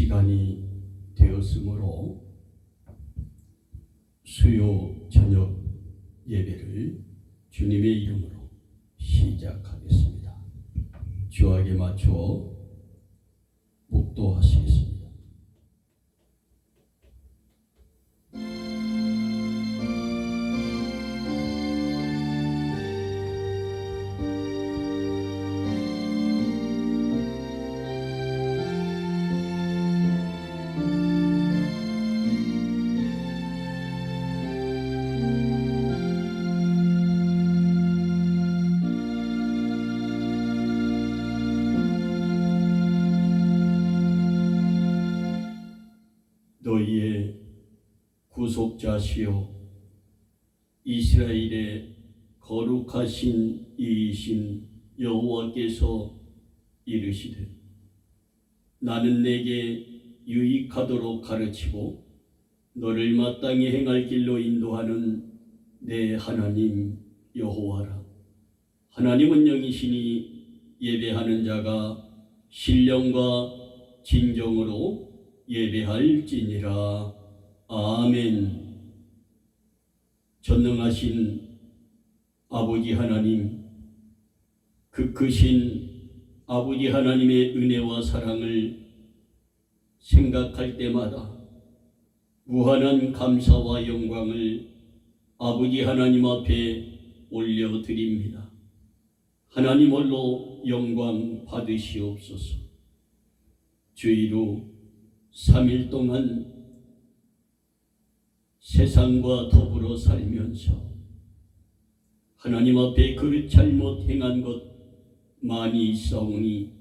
시간이 되었으므로 수요 저녁 예배를 주님의 이름으로 시작하겠습니다. 주악에 맞추어 묵도하시겠습니다. 너희의 구속자시요 이스라엘의 거룩하신 이이신 여호와께서 이르시되 나는 내게 유익하도록 가르치고 너를 마땅히 행할 길로 인도하는 내 하나님 여호와라. 하나님은 영이시니 예배하는 자가 신령과 진정으로 예배할지니라. 아멘. 전능하신 아버지 하나님, 그 크신 아버지 하나님의 은혜와 사랑을 생각할 때마다 무한한 감사와 영광을 아버지 하나님 앞에 올려드립니다. 하나님 홀로 영광 받으시옵소서. 주의로 3일 동안 세상과 더불어 살면서 하나님 앞에 그 잘못 행한 것 많이 있사오니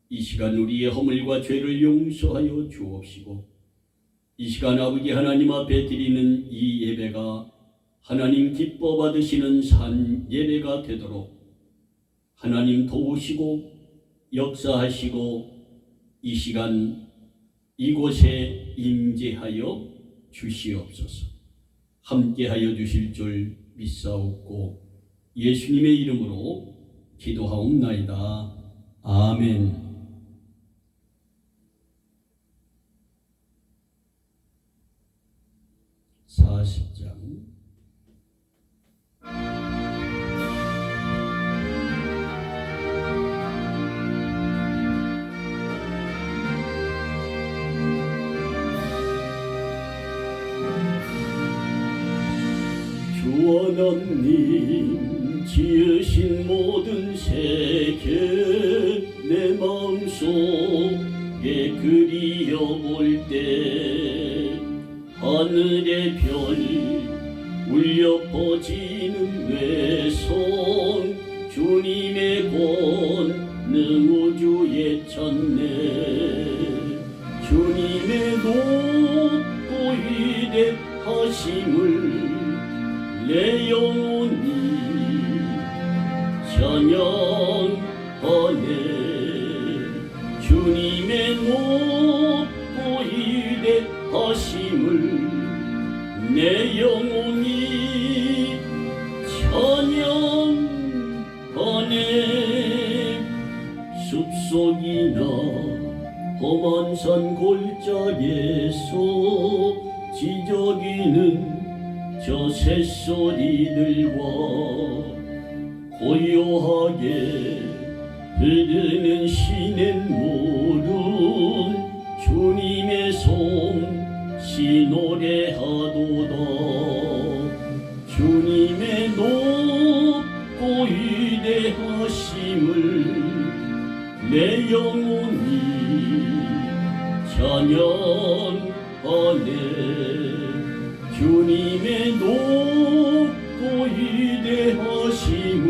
이 시간 우리의 허물과 죄를 용서하여 주옵시고 이 시간 아버지 하나님 앞에 드리는 이 예배가 하나님 기뻐 받으시는 산 예배가 되도록 하나님 도우시고 역사하시고 이 시간 이곳에 임재하여 주시옵소서. 함께하여 주실 줄 믿사옵고 예수님의 이름으로 기도하옵나이다. 아멘. (40장) 주 하나님 지으신 모든 세계 내 마음속에 그리어볼 때 하늘의 별 울려 퍼지는 외성 주님의 권능 우주에 찼네. 주님의 높고 위대하심을 내 영혼이 찬양하네. 주님의 높고 위대하심을 내 영혼이 찬양하네. 숲속이나 험한 산 골짜기에서 지저귀는 저 새소리들과 고요하게 흐르는 시냇물은 주님의 솜씨 노래하도다. 주님의 높고 위대하심을 내 영혼이 찬양하네. 주님의 높고 위대하심을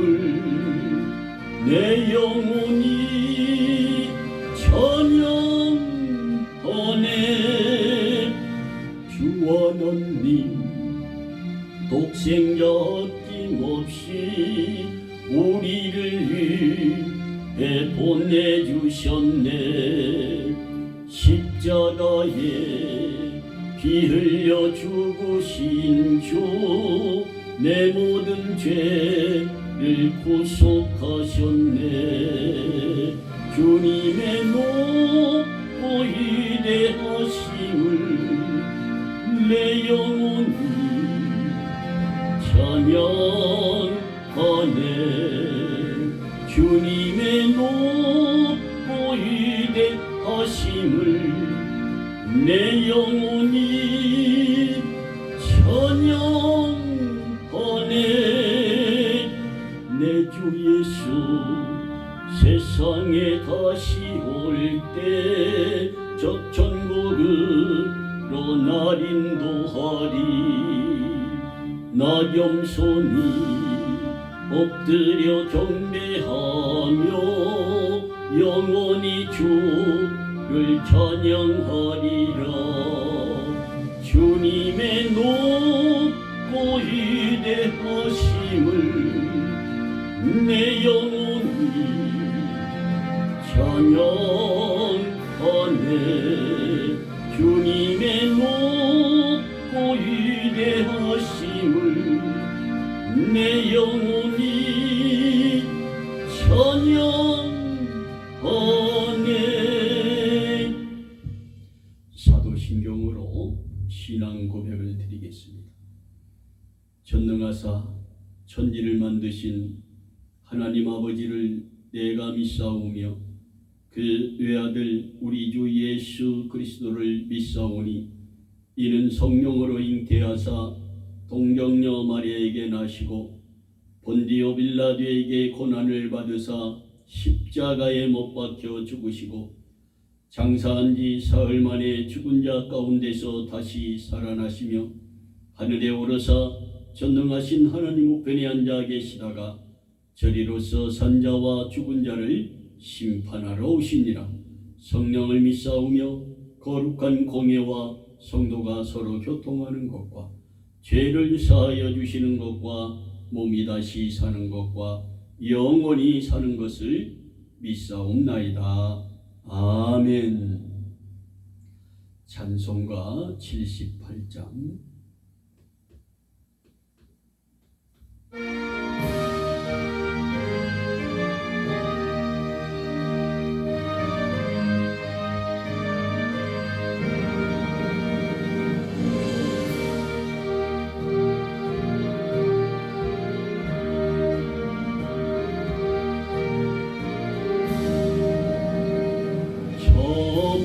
내 영혼이 찬양하네. 주 하나님 독생자 아낌없이 우리를 위해 보내주셨네. 십자가에 피 흘려 죽으신 주 내 모든 죄를 구속하셨네. 주님의 높고 내 영혼이 찬양하네. 주님의 높고 위대하심을 내 영혼이 찬양하네. 내 주 예수 세상에 다시 올 때 저 천국으로 날 인도하리. 나 겸손히 엎드려 경배하며 영원히 주를 찬양하리라. 주님의 높고 위대하심을 내 영혼이 찬양하네. 주님의 높고 위대하심을 내 영혼이 찬양하네. 사도신경으로 신앙 고백을 드리겠습니다. 전능하사 천지를 만드신 하나님 아버지를 내가 믿사오며 그 외아들 우리 주 예수 그리스도를 믿사오니 이는 성령으로 잉태하사 동정녀 마리아에게 나시고 본디오 빌라도에게 고난을 받으사 십자가에 못 박혀 죽으시고 장사한 지 사흘 만에 죽은 자 가운데서 다시 살아나시며 하늘에 오르사 전능하신 하나님 우편에 앉아 계시다가 저리로서 산자와 죽은 자를 심판하러 오시니라. 성령을 믿사오며 거룩한 공예와 성도가 서로 교통하는 것과 죄를 사하여 주시는 것과 몸이 다시 사는 것과 영원히 사는 것을 믿사옵나이다. 아멘. 찬송가 78장.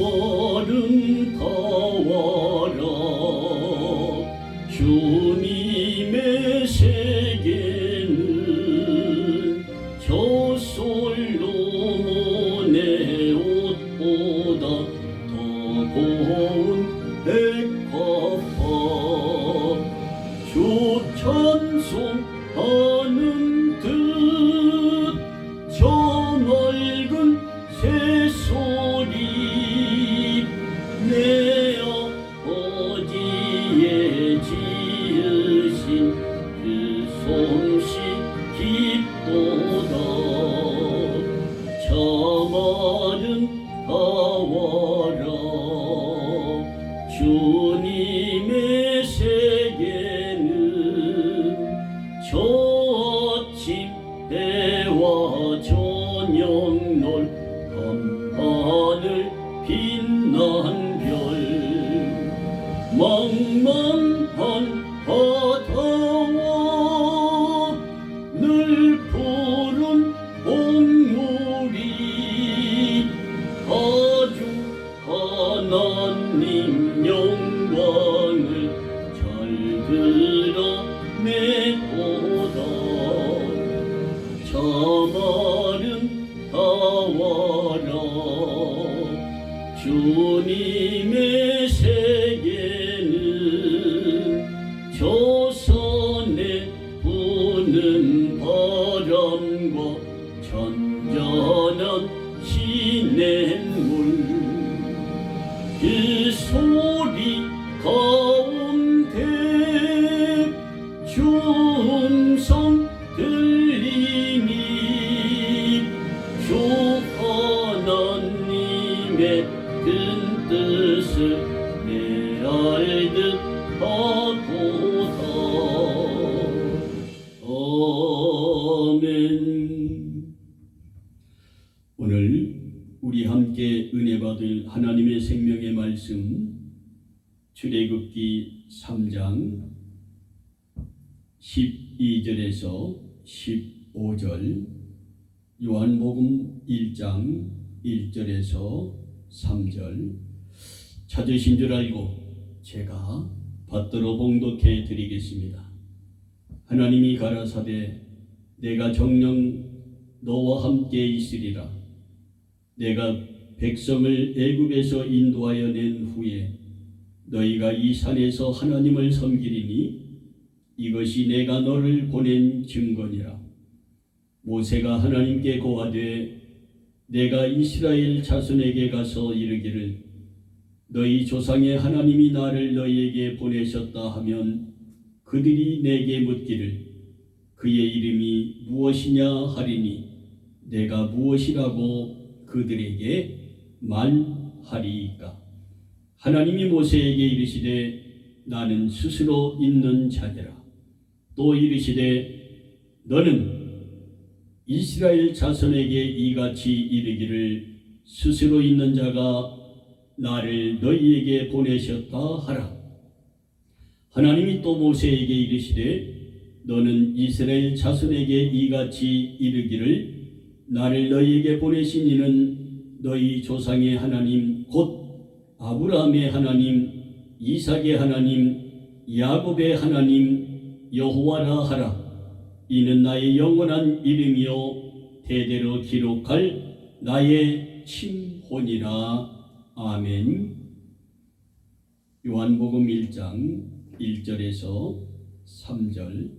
저물은 더워라. 주님의 세계는 저솔로몬의 옷보다 더 고운 백합화. 주 찬송하는 듯 저 맑은 새소리 내 아버지의 지으신 그 솜씨 기쁘다. 저 말은 가와라. 주님의 세계는 저 아침 해와 저녁 놀 밤하늘 빛난 별 망망한 바다와 늘 푸른 홍물이 아주 하나님 영광을 잘 드러내도다. 저 말은 가와라. 주님의 세계는 저 산에 부는 바람과 잔잔한 시냇물 그 소리 가운데 주음성 들리니 주 하나님의 큰 뜻을 내 알듯 하도다. 아멘. 오늘 우리 함께 은혜 받을 하나님의 생명의 말씀 출애굽기 3장 12절에서 15절, 요한복음 1장 1절에서 3절 찾으신 줄 알고 제가 받들어 봉독해 드리겠습니다. 하나님이 가라사대 내가 정녕 너와 함께 있으리라. 내가 백성을 애굽에서 인도하여 낸 후에 너희가 이 산에서 하나님을 섬기리니 이것이 내가 너를 보낸 증거니라. 모세가 하나님께 고하되 내가 이스라엘 자손에게 가서 이르기를 너희 조상의 하나님이 나를 너희에게 보내셨다 하면 그들이 내게 묻기를 그의 이름이 무엇이냐 하리니 내가 무엇이라고 그들에게 말하리이까. 하나님이 모세에게 이르시되 나는 스스로 있는 자니라. 또 이르시되 너는 이스라엘 자손에게 이같이 이르기를 스스로 있는 자가 나를 너희에게 보내셨다 하라. 하나님이 또 모세에게 이르시되 너는 이스라엘 자손에게 이같이 이르기를 나를 너희에게 보내신 이는 너희 조상의 하나님 곧 아브라함의 하나님, 이삭의 하나님, 야곱의 하나님 여호와라 하라. 이는 나의 영원한 이름이요 대대로 기록할 나의 칭혼이라. 아멘. 요한복음 1장 1절에서 3절.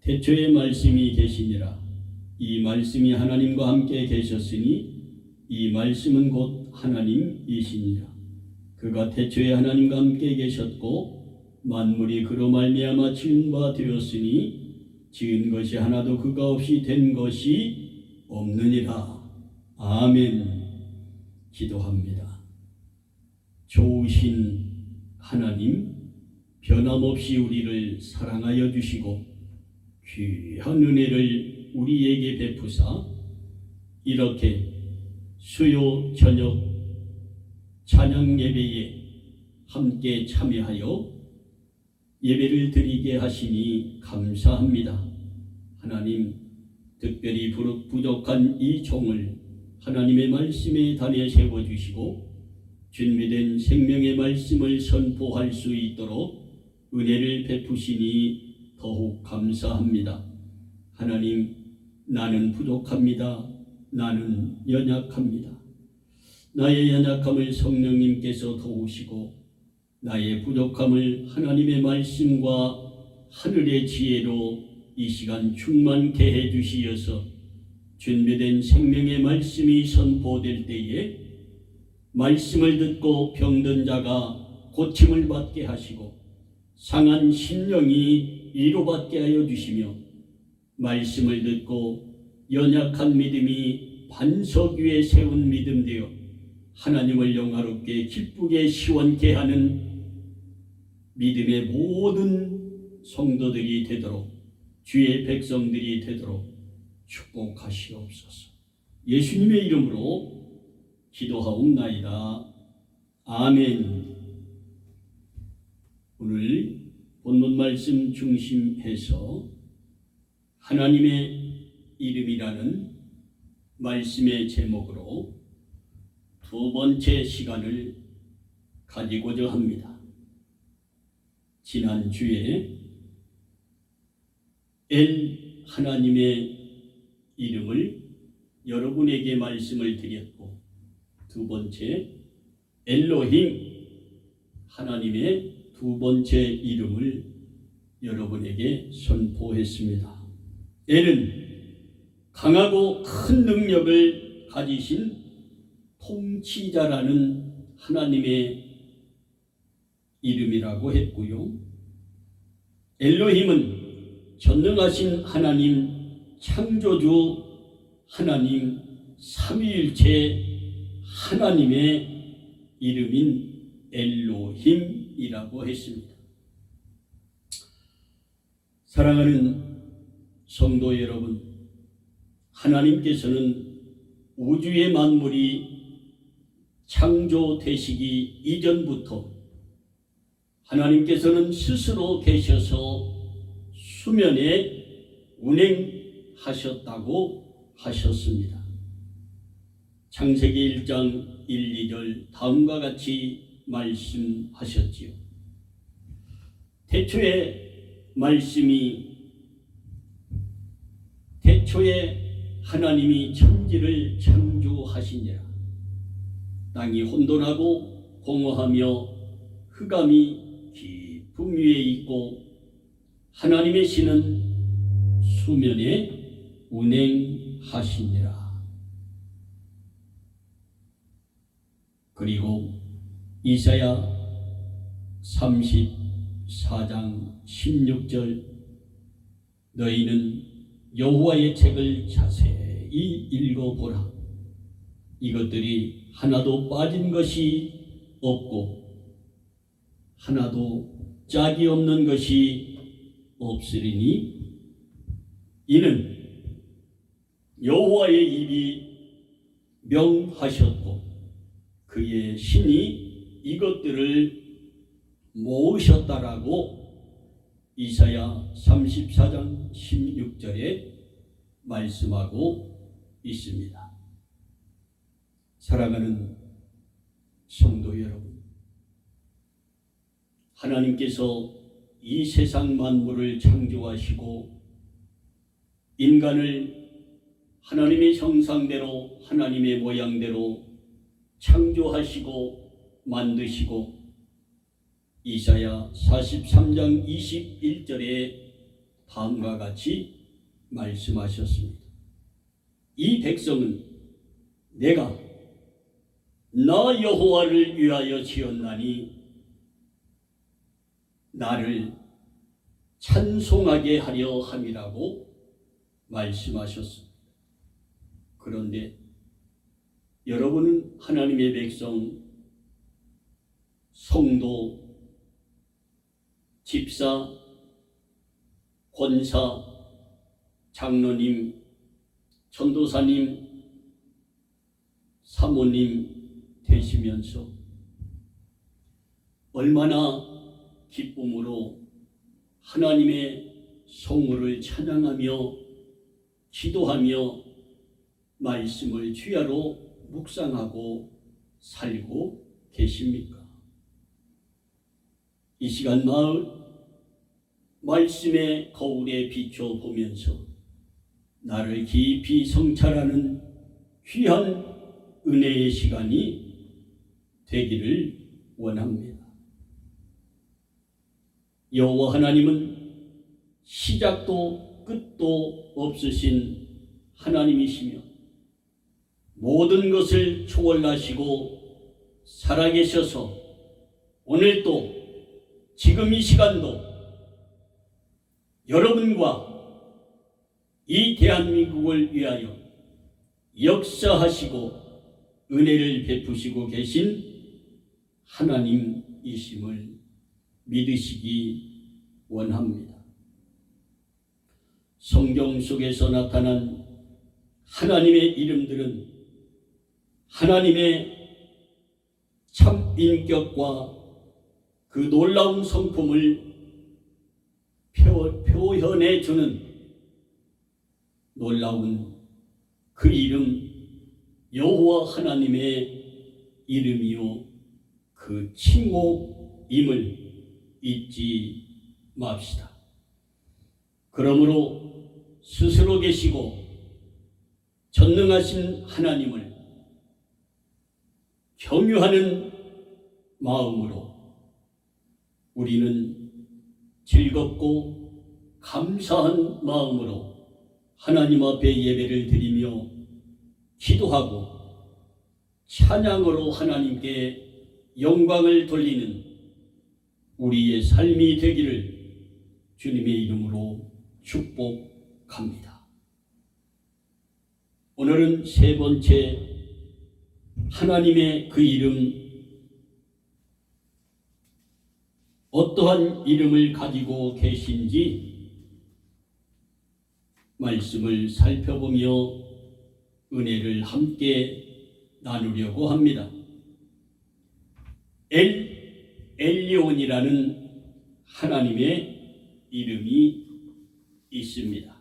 태초에 말씀이 계시니라. 이 말씀이 하나님과 함께 계셨으니 이 말씀은 곧 하나님이시니라. 그가 태초에 하나님과 함께 계셨고 만물이 그로 말미암아 지은 바 되었으니 지은 것이 하나도 그가 없이 된 것이 없느니라. 아멘. 기도합니다. 좋으신 하나님, 변함없이 우리를 사랑하여 주시고 귀한 은혜를 우리에게 베푸사 이렇게 수요 저녁 찬양 예배에 함께 참여하여 예배를 드리게 하시니 감사합니다. 하나님, 특별히 부족한 이 종을 하나님의 말씀에 단에 세워주시고 준비된 생명의 말씀을 선포할 수 있도록 은혜를 베푸시니 더욱 감사합니다. 하나님, 나는 부족합니다. 나는 연약합니다. 나의 연약함을 성령님께서 도우시고 나의 부족함을 하나님의 말씀과 하늘의 지혜로 이 시간 충만케 해주시어서 준비된 생명의 말씀이 선포될 때에 말씀을 듣고 병든 자가 고침을 받게 하시고 상한 심령이 위로받게 하여 주시며 말씀을 듣고 연약한 믿음이 반석 위에 세운 믿음 되어 하나님을 영화롭게 기쁘게 시원케 하는 믿음의 모든 성도들이 되도록 주의 백성들이 되도록 축복하시옵소서. 예수님의 이름으로 기도하옵나이다. 아멘. 오늘 본문 말씀 중심해서 하나님의 이름이라는 말씀의 제목으로 두 번째 시간을 가지고자 합니다. 지난주에 엘 하나님의 이름을 여러분에게 말씀을 드렸고 두 번째 엘로힘 하나님의 두 번째 이름을 여러분에게 선포했습니다. 엘은 강하고 큰 능력을 가지신 통치자라는 하나님의 이름이라고 했고요. 엘로힘은 전능하신 하나님, 창조주 하나님, 삼위일체 하나님의 이름인 엘로힘이라고 했습니다. 사랑하는 성도 여러분, 하나님께서는 우주의 만물이 창조되시기 이전부터 하나님께서는 스스로 계셔서 수면에 운행하셨다고 하셨습니다. 창세기 1장 1, 2절 다음과 같이 말씀하셨지요. 태초에 하나님이 천지를 창조하시니라. 땅이 혼돈하고 공허하며 흑암이 깊음 위에 있고 하나님의 신은 수면에 운행하시니라. 그리고 이사야 34장 16절 너희는 여호와의 책을 자세히 읽어보라. 이것들이 하나도 빠진 것이 없고 하나도 짝이 없는 것이 없으리니 이는 여호와의 입이 명하셨고 그의 신이 이것들을 모으셨다라고 이사야 34장 16절에 말씀하고 있습니다. 사랑하는 성도 여러분, 하나님께서 이 세상 만물을 창조하시고 인간을 하나님의 형상대로 하나님의 모양대로 창조하시고 만드시고 이사야 43장 21절에 다음과 같이 말씀하셨습니다. 이 백성은 내가 나 여호와를 위하여 지었나니 나를 찬송하게 하려 함이라고 말씀하셨습니다. 그런데 여러분은 하나님의 백성, 성도, 집사, 권사, 장로님, 전도사님, 사모님 되시면서 얼마나 기쁨으로 하나님의 성물을 찬양하며 기도하며 말씀을 주야로 묵상하고 살고 계십니까? 이 시간 말씀의 거울에 비춰보면서 나를 깊이 성찰하는 귀한 은혜의 시간이 되기를 원합니다. 여호와 하나님은 시작도 끝도 없으신 하나님이시며 모든 것을 초월하시고 살아계셔서 오늘도 지금 이 시간도 여러분과 이 대한민국을 위하여 역사하시고 은혜를 베푸시고 계신 하나님이심을 믿으시기 원합니다. 성경 속에서 나타난 하나님의 이름들은 하나님의 참 인격과 그 놀라운 성품을 표현해 주는 놀라운 그 이름 여호와 하나님의 이름이요 그 칭호임을 잊지 맙시다. 그러므로 스스로 계시고 전능하신 하나님을 경유하는 마음으로 우리는 즐겁고 감사한 마음으로 하나님 앞에 예배를 드리며 기도하고 찬양으로 하나님께 영광을 돌리는 우리의 삶이 되기를 주님의 이름으로 축복합니다. 오늘은 세 번째 하나님의 그 이름, 어떠한 이름을 가지고 계신지 말씀을 살펴보며 은혜를 함께 나누려고 합니다. 엘리온이라는 하나님의 이름이 있습니다.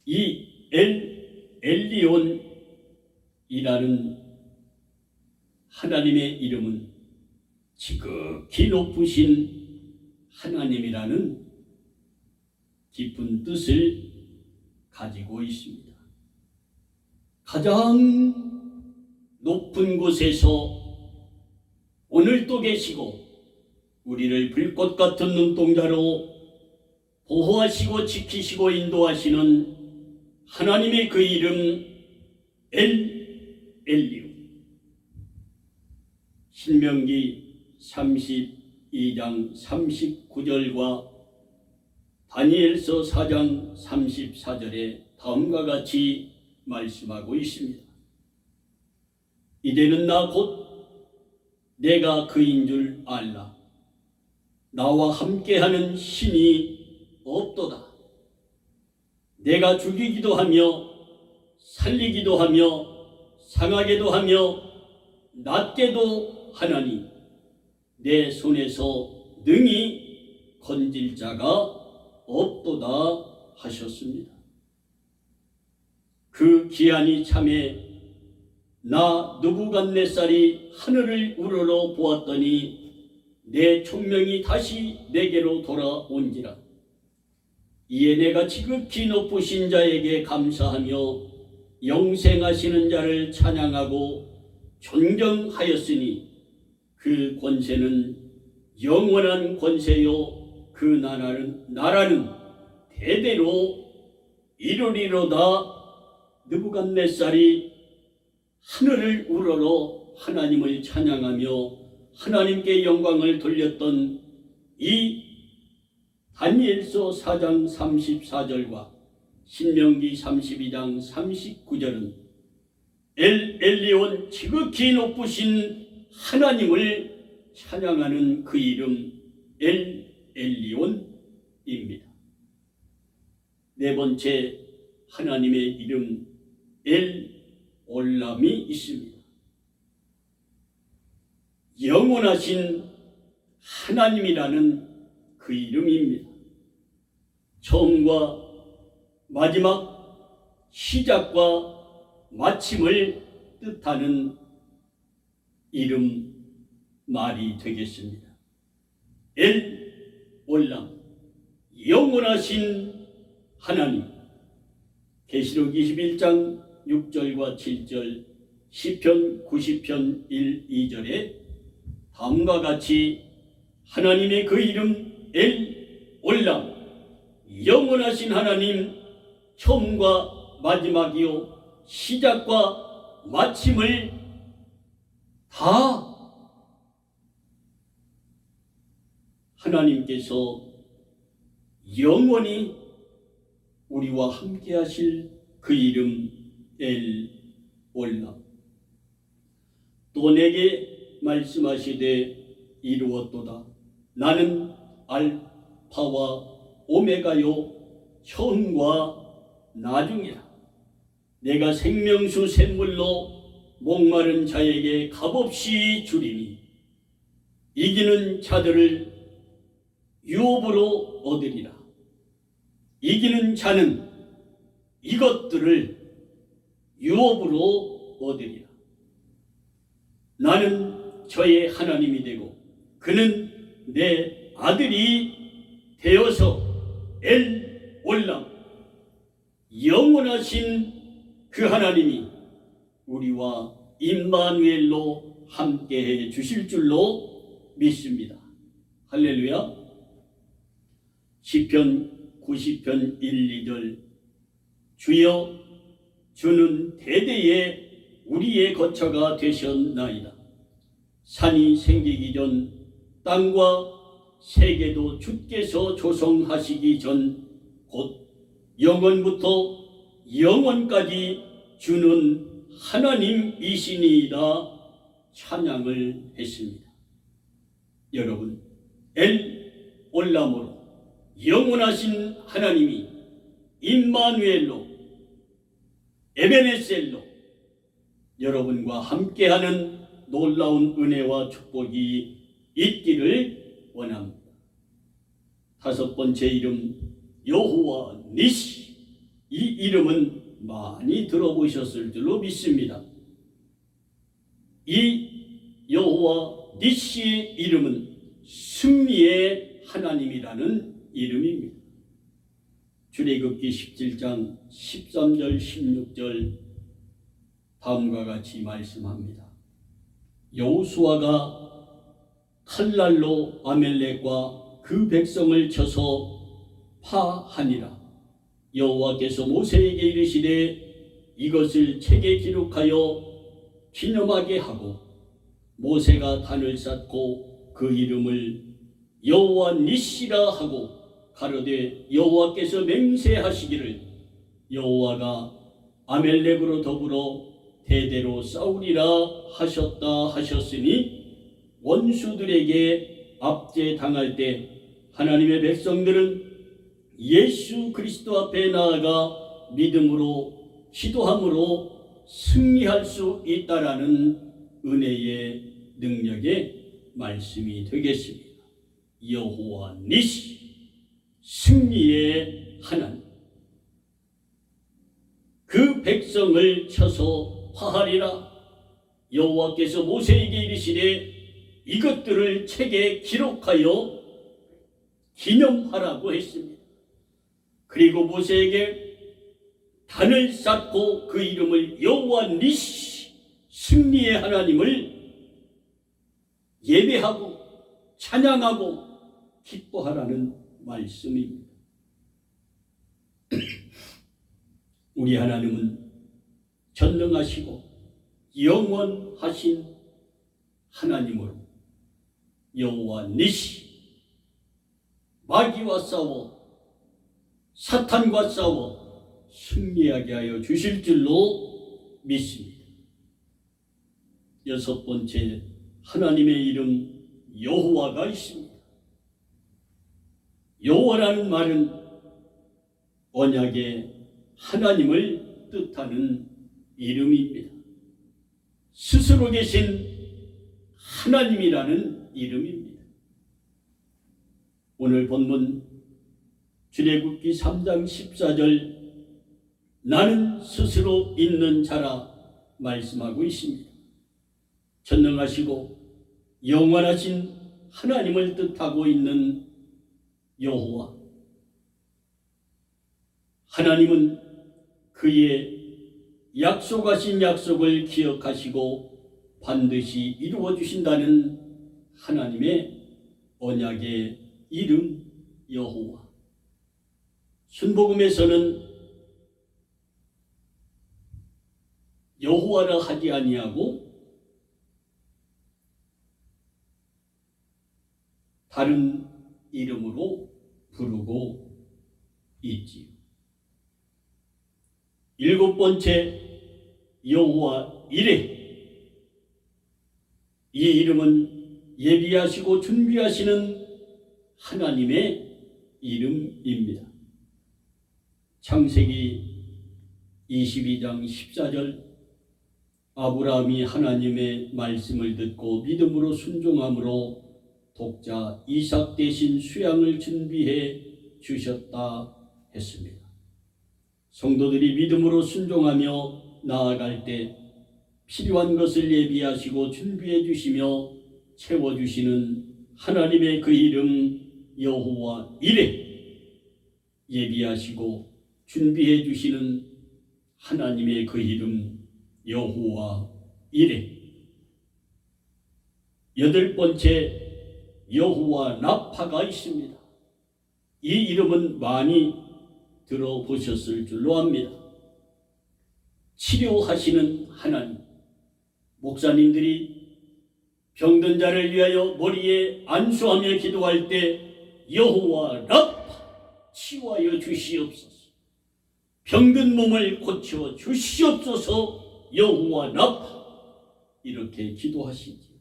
이 엘리온이라는 하나님의 이름은 지극히 높으신 하나님이라는 깊은 뜻을 가지고 있습니다. 가장 높은 곳에서 오늘도 계시고 우리를 불꽃 같은 눈동자로 보호하시고 지키시고 인도하시는 하나님의 그 이름 엘리온. 신명기 32장 39절과 다니엘서 4장 34절에 다음과 같이 말씀하고 있습니다. 이제는 나 곧 내가 그인 줄 알라. 나와 함께하는 신이 없도다. 내가 죽이기도 하며 살리기도 하며 상하게도 하며 낫게도 하나니 내 손에서 능히 건질 자가 없도다 하셨습니다. 그 기한이 참에 나 느부갓네살이 하늘을 우러러 보았더니 내 총명이 다시 내게로 돌아온지라. 이에 내가 지극히 높으신 자에게 감사하며 영생하시는 자를 찬양하고 존경하였으니 그 권세는 영원한 권세요 그 나라는 대대로 이루리로다. 느부갓네살이 하늘을 우러러 하나님을 찬양하며 하나님께 영광을 돌렸던 이 다니엘서 4장 34절과 신명기 32장 39절은 엘리온 지극히 높으신 하나님을 찬양하는 그 이름 엘리온입니다. 네 번째 하나님의 이름 올람이 있습니다. 영원하신 하나님이라는 그 이름입니다. 처음과 마지막, 시작과 마침을 뜻하는 이름 말이 되겠습니다. 올람, 영원하신 하나님. 계시록 21장 6절과 7절, 시편 90편 1, 2절에 다음과 같이 하나님의 그 이름 올람, 영원하신 하나님, 처음과 마지막이요 시작과 마침을 다 하나님께서 영원히 우리와 함께 하실 그 이름 올람. 또 내게 말씀하시되 이루었도다. 나는 알파와 오메가요 처음과 나중이라. 내가 생명수 샘물로 목마른 자에게 값없이 주리니 이기는 자들을 유업으로 얻으리라. 이기는 자는 이것들을 유업으로 얻으리라. 나는 저의 하나님이 되고 그는 내 아들이 되어서 올람, 영원하신 그 하나님이 우리와 임마누엘로 함께해 주실 줄로 믿습니다. 할렐루야. 시편 90편 1, 2절 주여 주는 대대에 우리의 거처가 되셨나이다. 산이 생기기 전 땅과 세계도 주께서 조성하시기 전 곧 영원부터 영원까지 주는 하나님이시니이다 찬양을 했습니다. 여러분, 올람으로 영원하신 하나님이 임마누엘로 에베네셀로 여러분과 함께하는 놀라운 은혜와 축복이 있기를 원합니다. 다섯 번째 이름, 여호와 니시. 이 이름은 많이 들어보셨을 줄로 믿습니다. 이 여호와 니시의 이름은 승리의 하나님이라는 이름입니다. 출애굽기 17장 13절 16절 다음과 같이 말씀합니다. 여호수아가 칼날로 아멜렉과 그 백성을 쳐서 파하니라. 여호와께서 모세에게 이르시되 이것을 책에 기록하여 기념하게 하고, 모세가 단을 쌓고 그 이름을 여호와 니시라 하고 가로되 여호와께서 맹세하시기를 여호와가 아멜렉으로 더불어 대대로 싸우리라 하셨다 하셨으니, 원수들에게 압제당할 때 하나님의 백성들은 예수 그리스도 앞에 나아가 믿음으로 기도함으로 승리할 수 있다라는 은혜의 능력의 말씀이 되겠습니다. 여호와 니시, 승리의 하나님. 그 백성을 쳐서 파하리라. 여호와께서 모세에게 이르시되 이것들을 책에 기록하여 기념하라고 했습니다. 그리고 모세에게 단을 쌓고 그 이름을 여호와 니시, 승리의 하나님을 예배하고 찬양하고 기뻐하라는 말씀입니다. 우리 하나님은 전능하시고 영원하신 하나님으로 여호와 니시, 마귀와 싸워 사탄과 싸워 승리하게 하여 주실 줄로 믿습니다. 여섯 번째, 하나님의 이름 여호와가 있습니다. 여호와라는 말은 언약의 하나님을 뜻하는 이름입니다. 스스로 계신 하나님이라는 이름입니다. 오늘 본문 출애굽기 3장 14절, 나는 스스로 있는 자라 말씀하고 있습니다. 전능하시고 영원하신 하나님을 뜻하고 있는 여호와. 하나님은 그의 약속하신 약속을 기억하시고 반드시 이루어 주신다는 하나님의 언약의 이름 여호와. 순복음에서는 여호와라 하지 아니하고 다른 이름으로 부르고 있지요. 일곱 번째, 여호와 이레. 이 이름은 예비하시고 준비하시는 하나님의 이름입니다. 창세기 22장 14절, 아브라함이 하나님의 말씀을 듣고 믿음으로 순종함으로 독자 이삭 대신 수양을 준비해 주셨다 했습니다. 성도들이 믿음으로 순종하며 나아갈 때 필요한 것을 예비하시고 준비해 주시며 채워주시는 하나님의 그 이름 여호와 이레. 예비하시고 준비해 주시는 하나님의 그 이름 여호와 이레. 여덟 번째, 여호와 라파가 있습니다. 이 이름은 많이 들어보셨을 줄로 압니다. 치료하시는 하나님. 목사님들이 병든 자를 위하여 머리에 안수하며 기도할 때 여호와 라파, 치유하여 주시옵소서. 병든 몸을 고쳐 주시옵소서. 여호와 라파, 이렇게 기도하시지.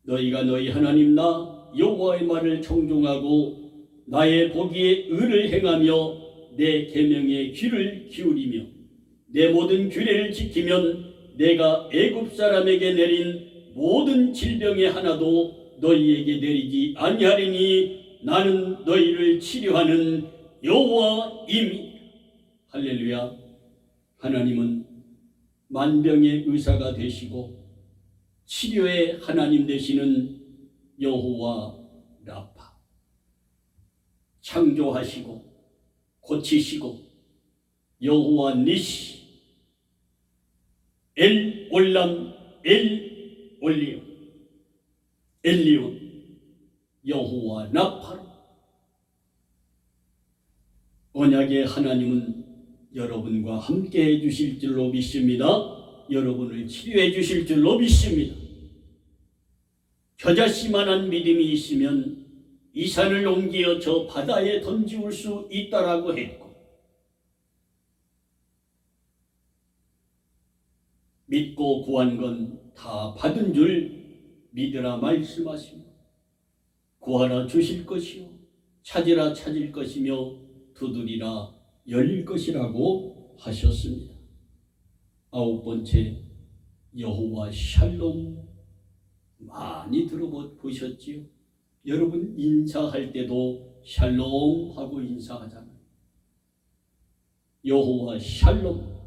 너희가 너희 하나님 나 여호와의 말을 청종하고 나의 보기에 의를 행하며 내 계명에 귀를 기울이며 내 모든 규례를 지키면 내가 애굽 사람에게 내린 모든 질병의 하나도 너희에게 내리지 아니하리니 나는 너희를 치료하는 여호와이니. 할렐루야. 하나님은 만병의 의사가 되시고 치료의 하나님 되시는 여호와 라파, 창조하시고 고치시고 여호와 니시, 엘 올람, 엘 올리온, 엘리온, 여호와 라파로. 언약의 하나님은 여러분과 함께 해주실 줄로 믿습니다. 여러분을 치료해 주실 줄로 믿습니다. 겨자씨만한 믿음이 있으면 이 산을 옮겨 저 바다에 던지울 수 있다라고 했고, 믿고 구한 건 다 받은 줄 믿으라 말씀하시며, 구하라 주실 것이요 찾으라 찾을 것이며 두드리라 열릴 것이라고 하셨습니다. 아홉 번째, 여호와 샬롬. 많이 들어보셨지요? 여러분 인사할 때도 샬롬 하고 인사하잖아요. 여호와 샬롬.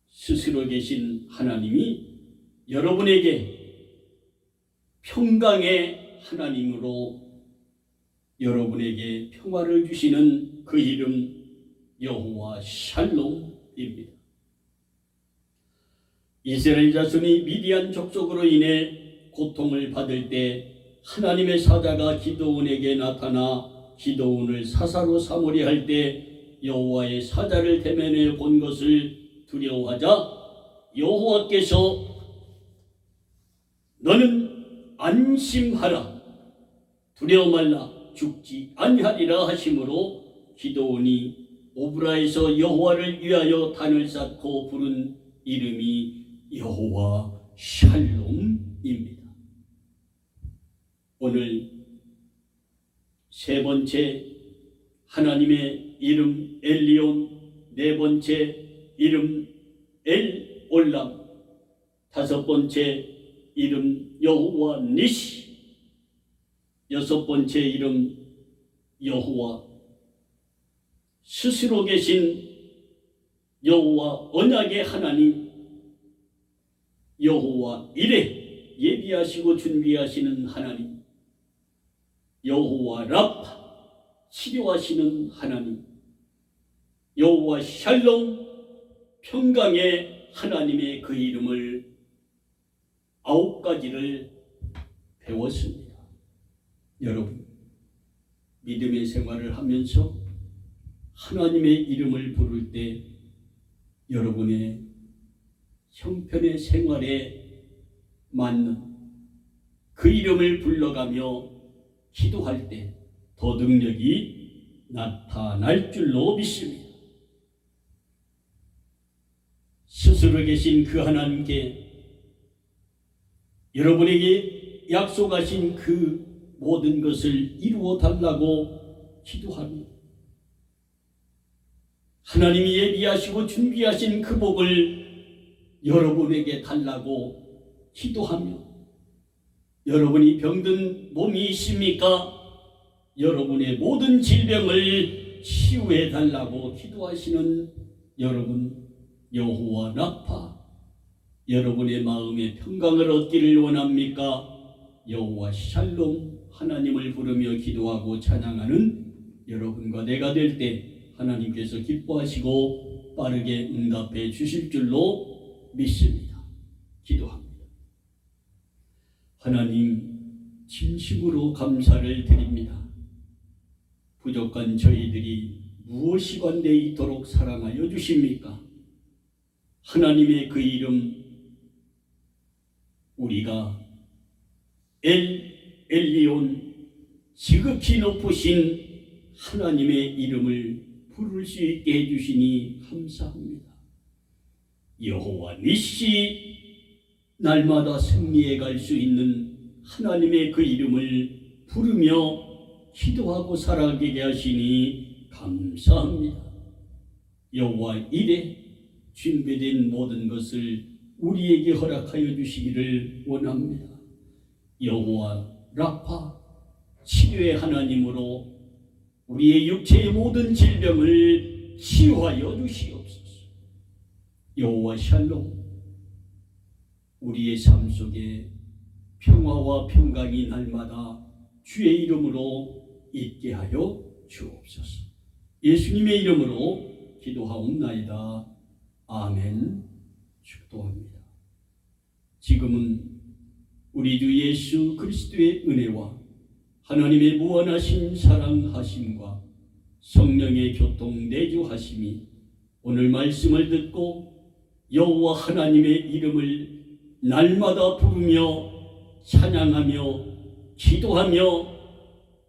스스로 계신 하나님이 여러분에게 평강의 하나님으로 여러분에게 평화를 주시는 그 이름 여호와 샬롬입니다. 이스라엘 자손이 미디안 족속으로 인해 고통을 받을 때 하나님의 사자가 기드온에게 나타나 기드온을 사사로 삼으려 할 때 여호와의 사자를 대면해 본 것을 두려워하자 여호와께서 너는 안심하라, 두려워 말라, 죽지 아니하리라 하심으로 기드온이 오브라에서 여호와를 위하여 단을 쌓고 부른 이름이 여호와 샬롬입니다. 오늘 세 번째 하나님의 이름 엘리온, 네 번째 이름 엘 올람, 다섯 번째 이름 여호와 니시, 여섯 번째 이름 여호와, 스스로 계신 여호와 언약의 하나님, 여호와 이레, 예비하시고 준비하시는 하나님, 여호와 라파, 치료하시는 하나님, 여호와 샬롬, 평강의 하나님의 그 이름을 아홉 가지를 배웠습니다. 여러분, 믿음의 생활을 하면서 하나님의 이름을 부를 때 여러분의 형편의 생활에 맞는 그 이름을 불러가며 기도할 때 더 능력이 나타날 줄로 믿습니다. 스스로 계신 그 하나님께 여러분에게 약속하신 그 모든 것을 이루어 달라고 기도하며, 하나님이 예비하시고 준비하신 그 복을 여러분에게 달라고 기도하며, 여러분이 병든 몸이 있습니까? 여러분의 모든 질병을 치유해 달라고 기도하시는 여러분, 여호와 라파, 여러분의 마음의 평강을 얻기를 원합니까? 여호와 샬롬, 하나님을 부르며 기도하고 찬양하는 여러분과 내가 될 때 하나님께서 기뻐하시고 빠르게 응답해 주실 줄로 믿습니다. 기도합니다. 하나님, 진심으로 감사를 드립니다. 부족한 저희들이 무엇이 관대 있도록 사랑하여 주십니까? 하나님의 그 이름, 우리가 엘리온, 지극히 높으신 하나님의 이름을 부를 수 있게 해주시니 감사합니다. 여호와 니시, 날마다 승리해 갈 수 있는 하나님의 그 이름을 부르며 기도하고 살아가게 하시니 감사합니다. 여호와 이레, 준비된 모든 것을 우리에게 허락하여 주시기를 원합니다. 여호와 라파, 치료의 하나님으로 우리의 육체의 모든 질병을 치유하여 주시옵소서. 여호와 샬롬, 우리의 삶 속에 평화와 평강이 날마다 주의 이름으로 있게 하여 주옵소서. 예수님의 이름으로 기도하옵나이다. 아멘. 축도합니다. 지금은 우리 주 예수 그리스도의 은혜와 하나님의 무한하신 사랑하심과 성령의 교통 내주하심이 오늘 말씀을 듣고 여호와 하나님의 이름을 날마다 부르며 찬양하며 기도하며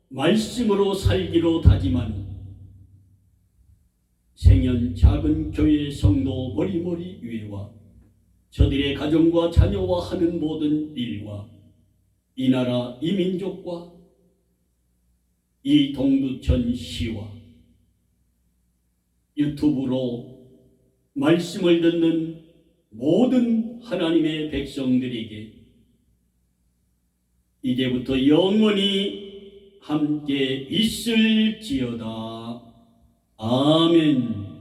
말씀으로 살기로 다짐한 생연 작은 교회 성도 머리머리 위에와 저들의 가정과 자녀와 하는 모든 일과 이 나라 이 민족과 이 동두천 시와 유튜브로 말씀을 듣는 모든 하나님의 백성들에게 이제부터 영원히 함께 있을지어다. 아멘.